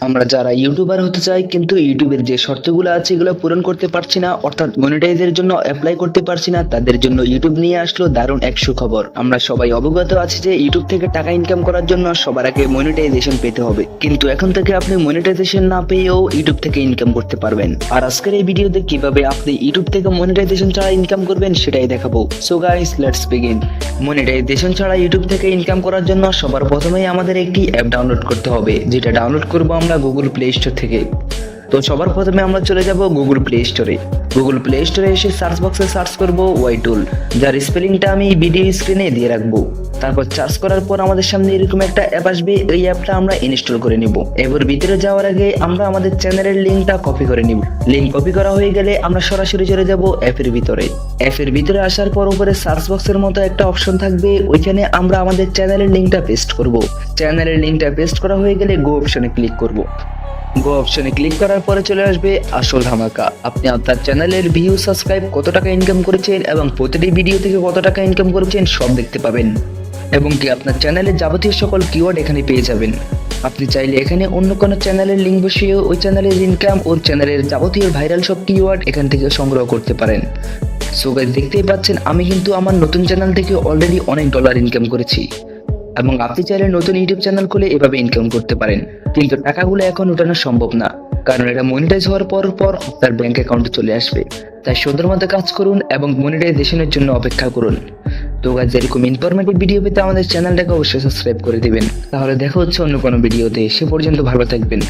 আমরা যারা ইউটিউবার হতে চাই কিন্তু ইউটিউবের যে শর্তগুলো আছে এগুলো পূরণ করতে পারছি না, অর্থাৎ মনিটাইজের জন্য অ্যাপ্লাই করতে পারছি না, তাদের জন্য ইউটিউব নিয়ে আসলো দারুণ এক সুখবর। আমরা সবাই অবগত আছি যে ইউটিউব থেকে টাকা ইনকাম করার জন্য সবার আগে মনিটাইজেশন পেতে হবে, কিন্তু এখন থেকে আপনি মনিটাইজেশন না পেয়েও ইউটিউব থেকে ইনকাম করতে পারবেন। আর আজকের এই ভিডিওতে কিভাবে আপনি ইউটিউব থেকে মনিটাইজেশন ছাড়া ইনকাম করবেন সেটাই দেখাবো। So guys, let's begin. Monetisation ছাড়া ইউটিউব থেকে ইনকাম করার জন্য সবার প্রথমেই আমাদের একটি অ্যাপ ডাউনলোড করতে হবে, যেটা ডাউনলোড করবো আমরা গুগল প্লে স্টোর থেকে। তো সবার প্রথমে আমরা চলে যাব গুগল প্লে স্টোরে। গুগল প্লে স্টোরে এসে সার্চ বক্সে সার্চ করব ওয়াইটুল, যার স্পেলিংটা আমি ভিডিও স্ক্রিনে দিয়ে রাখবো। তারপর সার্চ করার পর আমাদের সামনে এরকম একটা অ্যাপ আসবে, এই অ্যাপটা আমরা ইনস্টল করে নিব। এবার ভিতরে যাওয়ার আগে আমরা আমাদের চ্যানেলের লিঙ্কটা কপি করে নিব। লিঙ্ক কপি করা হয়ে গেলে আমরা সরাসরি চলে যাব অ্যাপের ভিতরে। অ্যাপের ভিতরে আসার পর উপরে সার্চ বক্সের মতো একটা অপশন থাকবে, ওইখানে আমরা আমাদের চ্যানেলের লিঙ্কটা পেস্ট করব। চ্যানেলের লিঙ্কটা পেস্ট করা হয়ে গেলে গো অপশনে ক্লিক করব। গো অপশনে ক্লিক করার পরে চলে আসবে আসল ধামাকা। আপনি আপনার চ্যানেলের ভিউ, সাবস্ক্রাইব, কত টাকা ইনকাম করেছেন এবং প্রতিটি ভিডিও থেকে কত টাকা ইনকাম করেছেন সব দেখতে পাবেন, এবং কি আপনার চ্যানেলের যাবতীয় সকল কিওয়ার্ড এখানে পেয়ে যাবেন। আপনি চাইলে এখানে অন্য কোনো চ্যানেলের লিঙ্ক বসিয়ে ওই চ্যানেলের ইনকাম ও চ্যানেলের যাবতীয় ভাইরাল সব কিওয়ার্ড এখান থেকে সংগ্রহ করতে পারেন। সো গাইস, দেখতেই পাচ্ছেন আমি কিন্তু আমার নতুন চ্যানেল থেকে অলরেডি অনেক ডলার ইনকাম করেছি, এবং আপনি চাইলে নতুন ইউটিউব চ্যানেল খুলে এভাবে ইনকাম করতে পারেন। কিন্তু টাকাগুলো এখন উঠানো সম্ভব না, কারণ এটা মনিটাইজ হওয়ার পর আপনার ব্যাংক অ্যাকাউন্টে চলে আসবে। তাই সুন্দর মতো কাজ করুন এবং মনিটাইজেশনের জন্য অপেক্ষা করুন। তো গাইস, এরকম ইনফরমেটিভ ভিডিও পেতে আমাদের চ্যানেলটাকে অবশ্যই সাবস্ক্রাইব করে দিবেন। তাহলে দেখা হচ্ছে অন্য কোনো ভিডিওতে, সে পর্যন্ত ভালো থাকবেন।